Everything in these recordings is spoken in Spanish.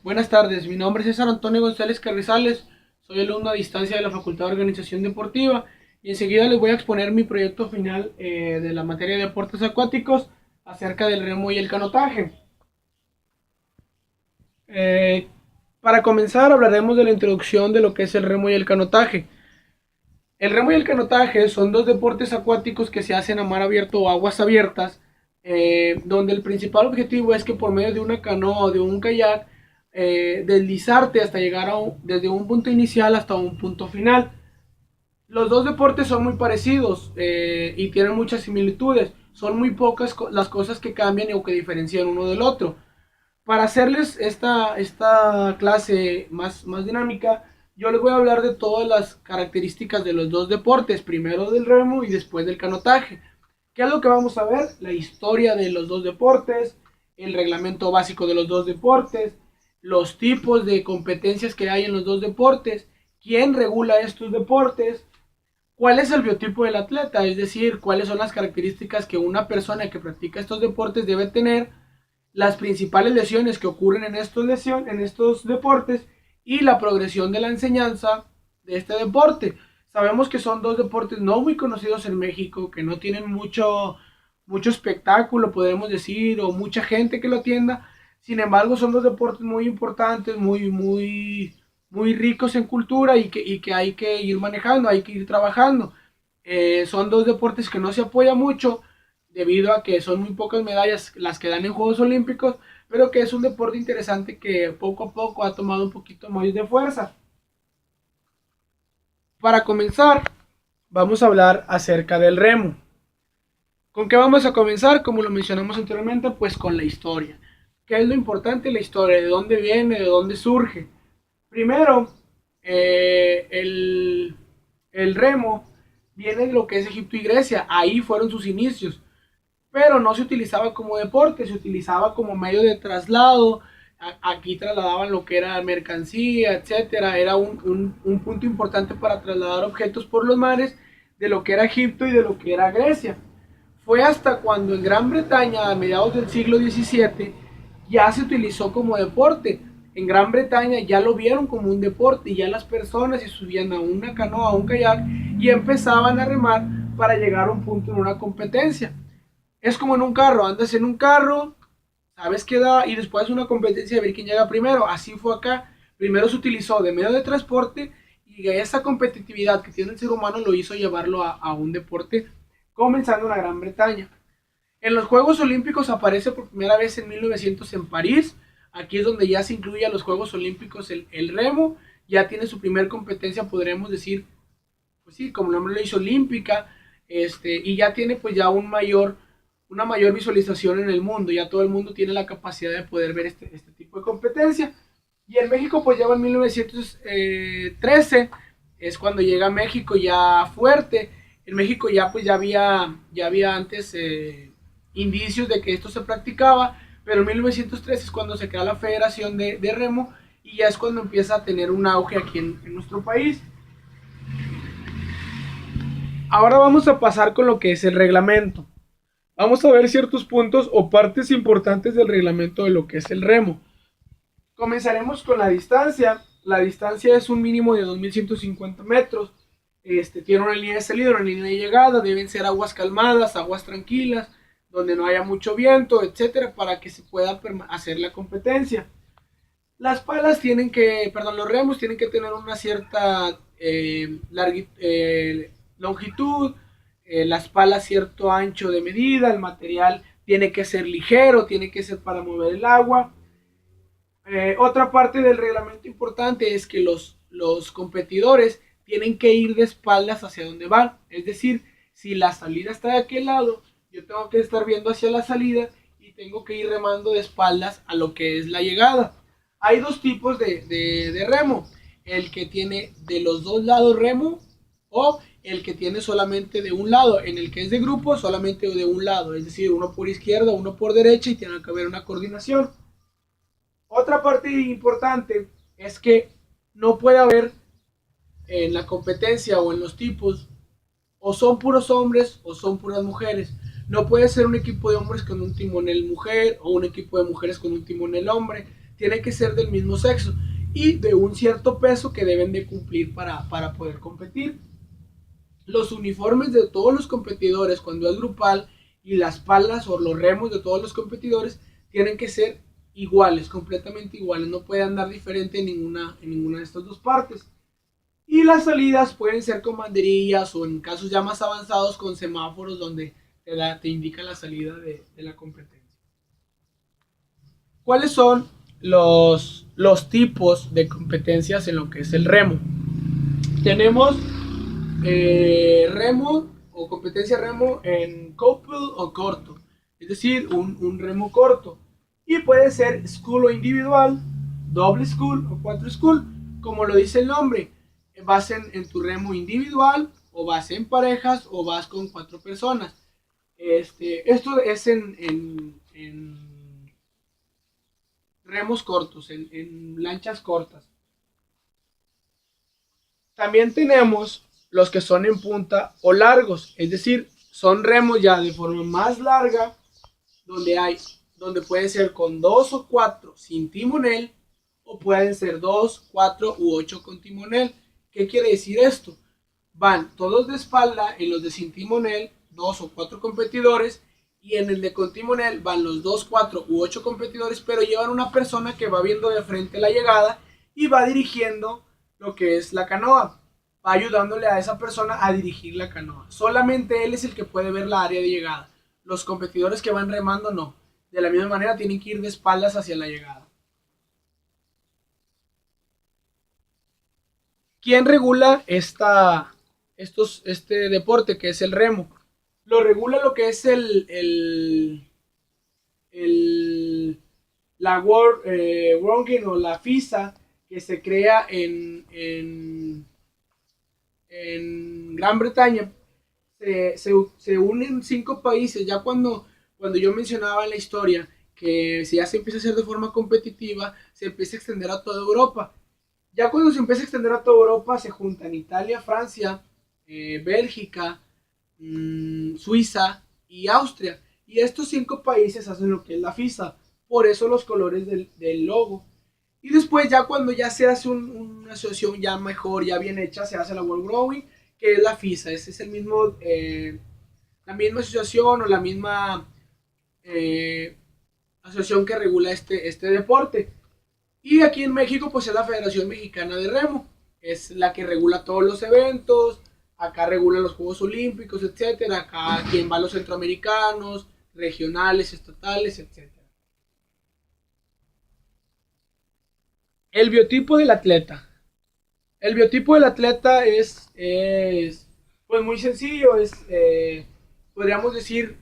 Buenas tardes, mi nombre es César Antonio González Carrizales, soy alumno a distancia de la Facultad de Organización Deportiva y enseguida les voy a exponer mi proyecto final de la materia de deportes acuáticos acerca del remo y el canotaje. Eh, para comenzar hablaremos de la introducción de lo que es el remo y el canotaje. El remo y el canotaje son dos deportes acuáticos que se hacen a mar abierto o aguas abiertas, donde el principal objetivo es que por medio de una canoa o de un kayak, deslizarte hasta llegar desde un punto inicial hasta un punto final. Los dos deportes son muy parecidos y tienen muchas similitudes. Son muy pocas las cosas que cambian o que diferencian uno del otro. Para hacerles esta clase más dinámica, yo les voy a hablar de todas las características de los dos deportes, primero del remo y después del canotaje. ¿Qué es lo que vamos a ver? La historia de los dos deportes, el reglamento básico de los dos deportes, los tipos de competencias que hay en los dos deportes, quién regula estos deportes, cuál es el biotipo del atleta, es decir, cuáles son las características que una persona que practica estos deportes debe tener, las principales lesiones que ocurren en estos deportes y la progresión de la enseñanza de este deporte. Sabemos que son dos deportes no muy conocidos en México, que no tienen mucho espectáculo, podemos decir, o mucha gente que lo atienda. Sin embargo, son dos deportes muy importantes, muy ricos en cultura y que hay que ir manejando, hay que ir trabajando. Son dos deportes que no se apoya mucho debido a que son muy pocas medallas las que dan en Juegos Olímpicos, pero que es un deporte interesante que poco a poco ha tomado un poquito más de fuerza. Para comenzar, vamos a hablar acerca del remo. ¿Con qué vamos a comenzar? Como lo mencionamos anteriormente, pues con la historia. ¿Qué es lo importante? La historia, de dónde viene, de dónde surge. Primero, el remo viene de lo que es Egipto y Grecia, ahí fueron sus inicios, pero no se utilizaba como deporte, se utilizaba como medio de traslado. Aquí trasladaban lo que era mercancía, etcétera. Era un punto importante para trasladar objetos por los mares de lo que era Egipto y de lo que era Grecia. Fue hasta cuando en Gran Bretaña, a mediados del siglo XVII, ya se utilizó como deporte. En Gran Bretaña ya lo vieron como un deporte y ya las personas se subían a una canoa, a un kayak y empezaban a remar para llegar a un punto en una competencia. Es como en un carro, andas en un carro, sabes qué da y después una competencia de ver quién llega primero. Así fue acá. Primero se utilizó de medio de transporte y esa competitividad que tiene el ser humano lo hizo llevarlo a un deporte comenzando en la Gran Bretaña. En los Juegos Olímpicos aparece por primera vez en 1900 en París. Aquí es donde ya se incluye a los Juegos Olímpicos el remo. Ya tiene su primer competencia, podremos decir, pues sí, como el nombre lo hizo, olímpica. Y ya tiene pues ya una mayor visualización en el mundo. Ya todo el mundo tiene la capacidad de poder ver este tipo de competencia. Y en México pues ya en 1913 es cuando llega a México ya fuerte. En México ya pues ya había antes indicios de que esto se practicaba, pero en 1913 es cuando se crea la Federación de Remo y ya es cuando empieza a tener un auge aquí en nuestro país. Ahora vamos a pasar con lo que es el reglamento. Vamos a ver ciertos puntos o partes importantes del reglamento de lo que es el remo. Comenzaremos con la distancia. La distancia es un mínimo de 2150 metros. Tiene una línea de salida, una línea de llegada. Deben ser aguas calmadas, aguas tranquilas, donde no haya mucho viento, etcétera, para que se pueda hacer la competencia. Las palas tienen que, perdón, los remos tienen que tener una cierta longitud, las palas cierto ancho de medida, el material tiene que ser ligero, tiene que ser para mover el agua. Otra parte del reglamento importante es que los competidores tienen que ir de espaldas hacia donde van. Es decir, si la salida está de aquel lado, yo tengo que estar viendo hacia la salida y tengo que ir remando de espaldas a lo que es la llegada. Hay dos tipos de remo. El que tiene de los dos lados remo o el que tiene solamente de un lado. En el que es de grupo, solamente de un lado. Es decir, uno por izquierda, uno por derecha y tiene que haber una coordinación. Otra parte importante es que no puede haber en la competencia o en los tipos o son puros hombres o son puras mujeres. No puede ser un equipo de hombres con un timonel mujer o un equipo de mujeres con un timonel hombre. tiene que ser del mismo sexo y de un cierto peso que deben de cumplir para poder competir. Los uniformes de todos los competidores cuando es grupal y las palas o los remos de todos los competidores tienen que ser iguales, completamente iguales, no puede andar diferente en ninguna de estas dos partes. Y las salidas pueden ser con banderillas o en casos ya más avanzados con semáforos donde te indica la salida de la competencia. ¿Cuáles son los tipos de competencias en lo que es el remo? Tenemos remo o competencia remo en couple o corto, es decir, un remo corto. Y puede ser school o individual, doble school o cuatro school, como lo dice el nombre. Vas en tu remo individual o vas en parejas o vas con 4 personas. Esto es en remos cortos, en lanchas cortas. También tenemos los que son en punta o largos, es decir, son remos ya de forma más larga, donde puede ser con 2 o 4 sin timonel, o pueden ser 2, 4 u 8 con timonel. ¿Qué quiere decir esto? Van todos de espalda en los de sin timonel, 2 o 4 competidores, y en el de con timonel van los 2, 4 u 8 competidores, pero llevan una persona que va viendo de frente la llegada y va dirigiendo lo que es la canoa, va ayudándole a esa persona a dirigir la canoa. Solamente él es el que puede ver la área de llegada. Los competidores que van remando no. De la misma manera tienen que ir de espaldas hacia la llegada. ¿Quién regula este deporte que es el remo? Lo regula lo que es la World Game o la FISA, que se crea en Gran Bretaña. Se unen 5 países. Ya cuando yo mencionaba en la historia que si ya se empieza a hacer de forma competitiva, se empieza a extender a toda Europa. Ya cuando se empieza a extender a toda Europa, se juntan Italia, Francia, Bélgica, Suiza y Austria. Y estos 5 países hacen lo que es la FISA. Por eso los colores del logo. Y después ya cuando ya se hace una asociación ya mejor, ya bien hecha, se hace la World Growing, que es la FISA. Ese es el mismo, la misma asociación o la misma asociación que regula este deporte. Y aquí en México pues es la Federación Mexicana de Remo. Es la que regula todos los eventos. Acá regula los Juegos Olímpicos, etcétera. Acá quien va a los centroamericanos, regionales, estatales, etcétera. El biotipo del atleta. El biotipo del atleta es pues muy sencillo. Podríamos decir,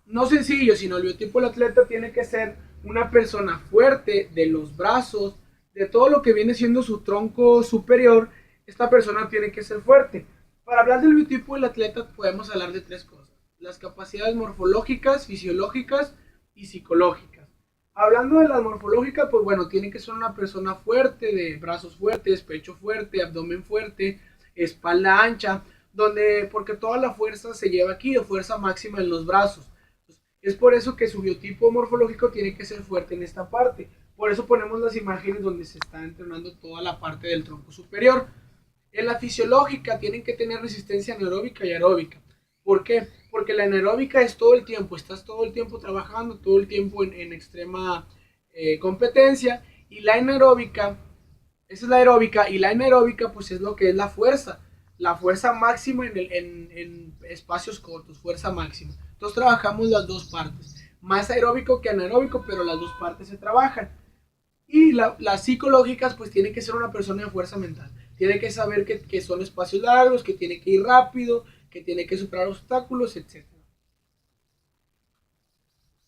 no sencillo, sino el biotipo del atleta tiene que ser una persona fuerte de los brazos, de todo lo que viene siendo su tronco superior. Esta persona tiene que ser fuerte. Para hablar del biotipo del atleta podemos hablar de 3 cosas: las capacidades morfológicas, fisiológicas y psicológicas. Hablando de las morfológicas, pues bueno, tiene que ser una persona fuerte, de brazos fuertes, pecho fuerte, abdomen fuerte, espalda ancha, porque toda la fuerza se lleva aquí, de fuerza máxima en los brazos. Es por eso que su biotipo morfológico tiene que ser fuerte en esta parte. Por eso ponemos las imágenes donde se está entrenando toda la parte del tronco superior. En la fisiológica tienen que tener resistencia anaeróbica y aeróbica. ¿Por qué? Porque la anaeróbica es todo el tiempo, estás todo el tiempo trabajando, todo el tiempo en extrema competencia. Y la anaeróbica, esa es la aeróbica, y la anaeróbica pues es lo que es la fuerza máxima en espacios cortos, fuerza máxima. Entonces trabajamos las dos partes, más aeróbico que anaeróbico, pero las dos partes se trabajan. Y las psicológicas pues tiene que ser una persona de fuerza mental, tiene que saber que son espacios largos, que tiene que ir rápido, que tiene que superar obstáculos, etc.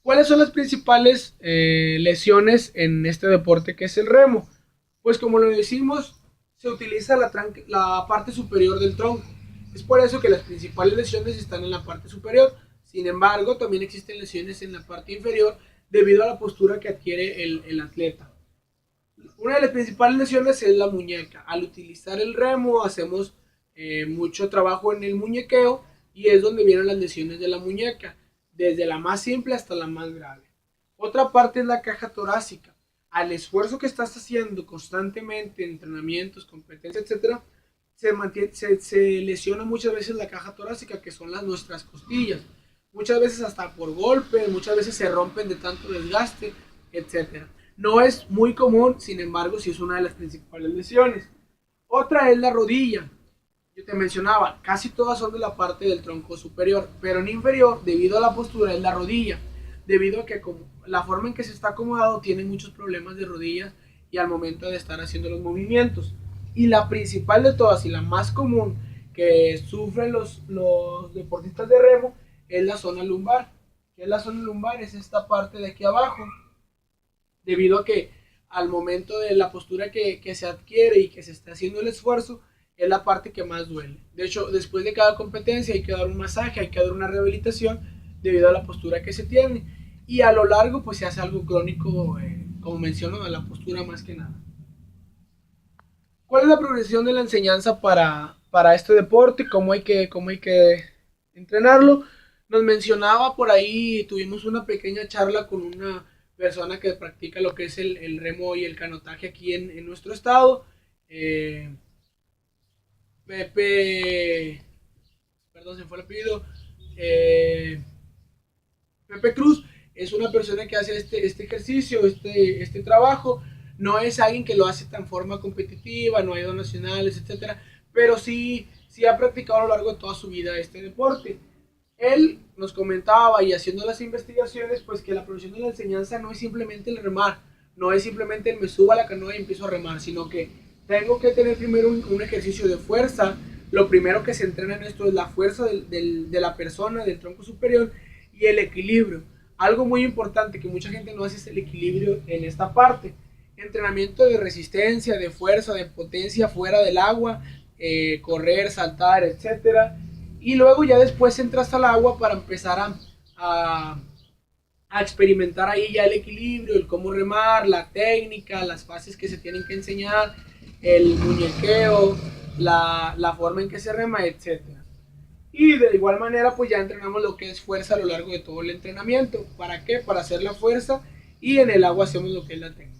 ¿Cuáles son las principales lesiones en este deporte que es el remo? Pues como lo decimos, se utiliza la parte superior del tronco. Es por eso que las principales lesiones están en la parte superior. Sin embargo, también existen lesiones en la parte inferior debido a la postura que adquiere el atleta. Una de las principales lesiones es la muñeca. Al utilizar el remo hacemos mucho trabajo en el muñequeo y es donde vienen las lesiones de la muñeca, desde la más simple hasta la más grave. Otra parte es la caja torácica. al esfuerzo que estás haciendo constantemente, entrenamientos, competencias, etcétera, se lesiona muchas veces la caja torácica, que son nuestras costillas. Muchas veces hasta por golpe, muchas veces se rompen de tanto desgaste, etcétera. No es muy común, sin embargo, sí es una de las principales lesiones. Otra es la rodilla. Yo te mencionaba, casi todas son de la parte del tronco superior, pero en inferior, debido a la postura, es la rodilla. Debido a que como la forma en que se está acomodado tiene muchos problemas de rodillas y al momento de estar haciendo los movimientos. Y la principal de todas y la más común que sufren los deportistas de remo es la zona lumbar. ¿Qué es la zona lumbar? Es esta parte de aquí abajo, debido a que al momento de la postura que se adquiere y que se está haciendo el esfuerzo, es la parte que más duele. De hecho, después de cada competencia hay que dar un masaje, hay que dar una rehabilitación debido a la postura que se tiene. Y a lo largo, pues se hace algo crónico, como menciono, de la postura más que nada. ¿Cuál es la progresión de la enseñanza para este deporte? Cómo hay que entrenarlo? Nos mencionaba por ahí, tuvimos una pequeña charla con una persona que practica lo que es el remo y el canotaje aquí en nuestro estado. Eh, Pepe, perdón, se fue el apellido. Eh, Pepe Cruz es una persona que hace este ejercicio, este trabajo. No es alguien que lo hace tan forma competitiva, no ha ido a nacionales, etcétera, pero sí ha practicado a lo largo de toda su vida este deporte. Él nos comentaba y haciendo las investigaciones, pues que la profesión de la enseñanza no es simplemente el remar, no es simplemente el me subo a la canoa y empiezo a remar, sino que tengo que tener primero un ejercicio de fuerza. Lo primero que se entrena en esto es la fuerza de la persona, del tronco superior, y el equilibrio. Algo muy importante que mucha gente no hace es el equilibrio en esta parte. Entrenamiento de resistencia, de fuerza, de potencia fuera del agua, correr, saltar, etcétera. Y luego ya después entras al agua para empezar a experimentar ahí ya el equilibrio, el cómo remar, la técnica, las fases que se tienen que enseñar, el muñequeo, la forma en que se rema, etcétera. Y de igual manera, pues ya entrenamos lo que es fuerza a lo largo de todo el entrenamiento. ¿Para qué? Para hacer la fuerza y en el agua hacemos lo que es la técnica.